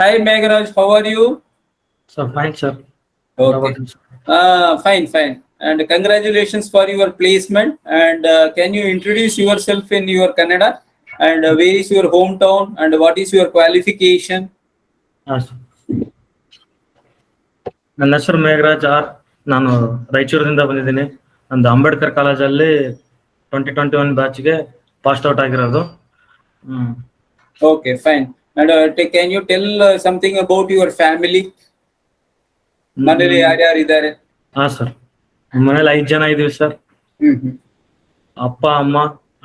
Hi Megharaj, how are you? So fine, sir. Okay. Fine. And congratulations for your placement. And can you introduce yourself in your Kannada? And where is your hometown? And what is your qualification? ನನ್ನ ಹೆಸರು Megharaj R. ನಾನು ರಾಯಚೂರಿನಿಂದ ಬಂದಿದ್ದೀನಿ. ನಂದು ಅಂಬೇಡ್ಕರ್ ಕಾಲೇಜಲ್ಲಿ 2021 ಬ್ಯಾಚ್ಗೆ past out ಆಗಿರೋದು. Okay, fine. And can you tell something about your family? ಮನೇಲಿ ಯಾರ್ಯಾರು ಇದ್ದಾರೆ? ಹಾ ಸರ್, ಮನೇಲಿ 5 ಜನ ಇದೀವಿ ಸರ್. ಅಪ್ಪ, ಅಮ್ಮ,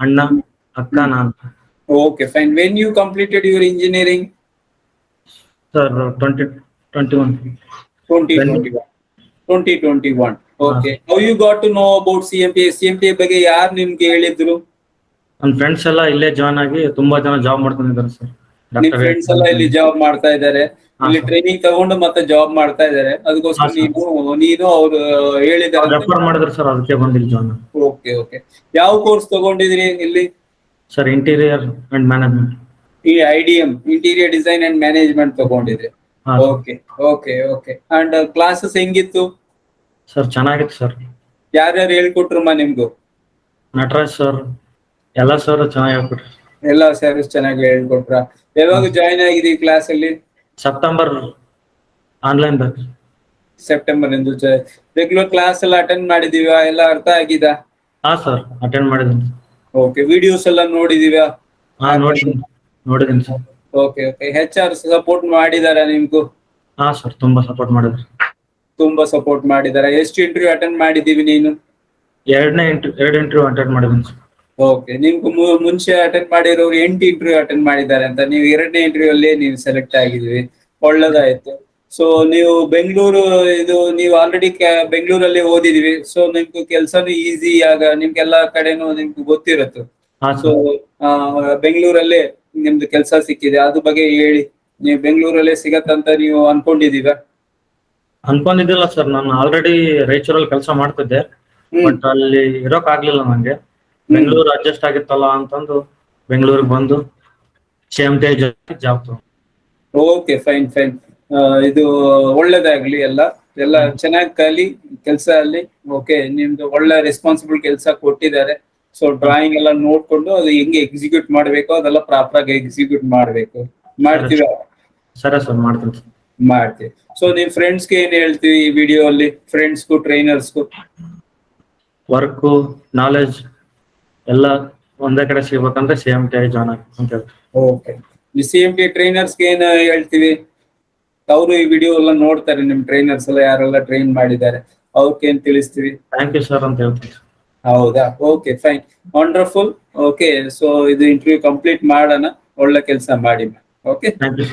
ಅಣ್ಣ, ಅಕ್ಕ, ನಾನು. Okay, fine. When you completed your engineering? Sir, 2021. 2021. Okay. How you got to know about CMTI? CMTI ಬಗ್ಗೆ ಯಾರು ನಿಮ್ಗೆ ಹೇಳಿದ್ರು? ನನ್ನ ಫ್ರೆಂಡ್ಸ್ ಎಲ್ಲ ಇಲ್ಲೇ ಜಾಯ್ನ್ ಆಗಿ ತುಂಬಾ ಜನ ಜಾಬ್ ಮಾಡ್ಕೊಂಡಿದ್ದಾರೆ ಸರ್. ನಿಮ್ ಫ್ರೆಂಡ್ಸ್ ಎಲ್ಲ ಇಲ್ಲಿ ಜಾಬ್ ಮಾಡ್ತಾ ಇದ್ದಾರೆ, ಇಲ್ಲಿ ಟ್ರೈನಿಂಗ್ ತಗೊಂಡು ಮತ್ತೆ ಜಾಬ್ ಮಾಡ್ತಾ ಇದ್ದಾರೆ. ಅದಕ್ಕೋಸ್ಕರ ನೀನು ಅವ್ರು ಹೇಳಿದಾರೆ ರೆಫರ್ ಮಾಡಿದ್ರು ಸರ್, ಅದಕ್ಕೆ ಬಂದಿಲ್ಲ ಜಾಯ್ನ್. ಓಕೆ. ಯಾವ ಕೋರ್ಸ್ ತಗೊಂಡಿದ್ರಿ ಇಲ್ಲಿ? Sir, interior and management. ಈ IDM, interior design and management ತಗೊಂಡಿದ್ರಿ. ಓಕೆ. ಅಂಡ್ ಕ್ಲಾಸಸ್ ಹೆಂಗಿತ್ತು? ಸರ್ ಚೆನ್ನಾಗಿತ್ತು ಸರ್. ಯಾರ್ಯಾರು ಹೇಳ್ಕೊಟ್ರಮ್ಮ ನಿಮ್ಗೂ? ನಟರಾಜ್ ಸರ್, ಎಲ್ಲ ಸರ್ ಚೆನ್ನಾಗಿ ಹೇಳ್ಕೊಟ್ರು. ಎಲ್ಲ ಸರ್ವಿಸ್ ಚೆನ್ನಾಗಿ ಹೇಳ್ಕೊಟ್ರ? ಯಾವಾಗ ಜಾಯಿನ್ ಆಗಿದೀವಿ ಕ್ಲಾಸ್ ಅಲ್ಲಿ? September online batch. ಸೆಪ್ಟೆಂಬರ್ ಎಂದು ರೆಗ್ಯುಲರ್ ಕ್ಲಾಸ್ ಎಲ್ಲ ಅಟೆಂಡ್ ಮಾಡಿದೀವ? ಎಲ್ಲ ಅರ್ಥ ಆಗಿದ? ಹಾ ಸರ್, ಅಟೆಂಡ್ ಮಾಡಿದ್ದೀನಿ. ಓಕೆ. ವಿಡಿಯೋಸ್ ಎಲ್ಲ ನೋಡಿದೀವ? ಹಾ ನೋಡಿದ್ದೀನಿ ಸರ್. ಓಕೆ. HR ಸಪೋರ್ಟ್ ಮಾಡಿದಾರ ನಿಮ್ಗೂ? ಹಾ ಸರ್, ತುಂಬಾ ಸಪೋರ್ಟ್ ಮಾಡಿದಾರ. ಎಷ್ಟು ಇಂಟರ್ವ್ಯೂ ಅಟೆಂಡ್ ಮಾಡಿದೀವಿ ನೀನು? 2 ಇಂಟರ್ವ್ಯೂ ಅಟೆಂಡ್ ಮಾಡಿದ್ದೀನಿ ಸರ್. ಓಕೆ. ನಿಮ್ಗೂ ಮುಂಚೆ ಅಟೆಂಡ್ ಮಾಡಿರೋರು 8 ಇಂಟರ್ವ್ಯೂ ಅಟೆಂಡ್ ಮಾಡಿದ್ದಾರೆ ಅಂತ. ನೀವು 2ನೇ ಇಂಟರ್ವ್ಯೂ ಅಲ್ಲಿ ನೀವು ಸೆಲೆಕ್ಟ್ ಆಗಿದ್ವಿ, ಒಳ್ಳೇದಾಯ್ತು. ಸೊ ನೀವು ಬೆಂಗಳೂರು, ಇದು ನೀವು ಆಲ್ರೆಡಿ ಬೆಂಗಳೂರಲ್ಲಿ ಓದಿದೀವಿ. ಸೊ ನಿಮ್ಗೂ ಕೆಲ್ಸನೂ ಈಸಿ ಆಗ ನಿಮ್ಗೆಲ್ಲಾ ಕಡೆನೂ ನಿಮ್ಗೆ ಗೊತ್ತಿರತ್ತೆ. ಸೊ ಬೆಂಗಳೂರಲ್ಲೇ ನಿಮ್ದು ಕೆಲಸ ಸಿಕ್ಕಿದೆ, ಅದ್ರ ಬಗ್ಗೆ ಹೇಳಿ. ನೀವು ಬೆಂಗಳೂರಲ್ಲೇ ಸಿಗತ್ತಂತ ನೀವು ಅನ್ಕೊಂಡಿದ್ದಿಲ್ಲ ಸರ್. ನಾನು ಆಲ್ರೆಡಿ ರಾಯಚೂರಲ್ಲಿ ಕೆಲಸ ಮಾಡ್ತಿದ್ದೆ, ಬಟ್ ಅಲ್ಲಿ ಇರೋಕ್ ಆಗ್ಲಿಲ್ಲ ನಂಗೆ. ಬೆಂಗಳೂರು ಅಡ್ಜಸ್ಟ್ ಆಗಿತ್ತಲ್ಲ ಅಂತಂದು ಬೆಂಗಳೂರಿಗೆ ಬಂದು CMTI ಜಾಬ್ ತಗೊಂಡು. Okay, fine. ಇದು ಒಳ್ಳೇದಾಗ್ಲಿ. ಎಲ್ಲ ಚೆನ್ನಾಗಿ ಕಲಿ ಕೆಲಸ ಅಲ್ಲಿ. ಓಕೆ, ನಿಮ್ದು ಒಳ್ಳೆ ರೆಸ್ಪಾನ್ಸಿಬಲ್ ಕೆಲಸ ಕೊಟ್ಟಿದ್ದಾರೆ. ಸೊ ಡ್ರಾಯಿಂಗ್ ಎಲ್ಲ ನೋಡ್ಕೊಂಡು ಅದು ಹೆಂಗೆ ಎಕ್ಸಿಕ್ಯೂಟ್ ಮಾಡ್ಬೇಕು ಅದೆಲ್ಲ ಪ್ರಾಪರ್ ಆಗಿ ಎಕ್ಸಿಕ್ಯೂಟ್ ಮಾಡ್ಬೇಕು. ಮಾಡ್ತೀವಿ? ಸರಿ ಸರ್, ಮಾಡ್ತೀವಿ. ಸೊ ನಿಮ್ ಫ್ರೆಂಡ್ಸ್ಗೆ ಏನ್ ಹೇಳ್ತೀವಿ ಈ ವಿಡಿಯೋ ಅಲ್ಲಿ? ಫ್ರೆಂಡ್ಸ್ಗೂ ಟ್ರೈನರ್ಸ್ಗೂ ವರ್ಕ್ ನಾಲೆಜ್ ಎಲ್ಲ ಒಂದೇ ಕಡೆ ಸಿಗ್ಬೇಕಂದ್ರೆ CMTI ಜಾಯ್ನ್ ಅಂತ ಹೇಳ್ತೀವಿ. ಓಕೆ. CMTI ಟ್ರೈನರ್ಸ್ಗೆ ಏನ್ ಹೇಳ್ತೀವಿ? ಅವರು ಈ ವಿಡಿಯೋ ಎಲ್ಲ ನೋಡ್ತಾರೆ, ನಿಮ್ ಟ್ರೈನರ್ಸ್ ಎಲ್ಲ ಯಾರೆಲ್ಲ ಟ್ರೈನ್ ಮಾಡಿದ್ದಾರೆ ಅವ್ರಿಗೆ ಏನ್ ತಿಳಿಸ್ತೀವಿ? ಥ್ಯಾಂಕ್ ಯು ಸರ್ ಅಂತ ಹೇಳ್ತೀವಿ. ಹೌದಾ? Okay, fine, wonderful. Okay, so ಇದು ಇಂಟರ್ವ್ಯೂ ಕಂಪ್ಲೀಟ್ ಮಾಡೋಣ. ಒಳ್ಳೆ ಕೆಲಸ ಮಾಡಿ. Okay, thank you.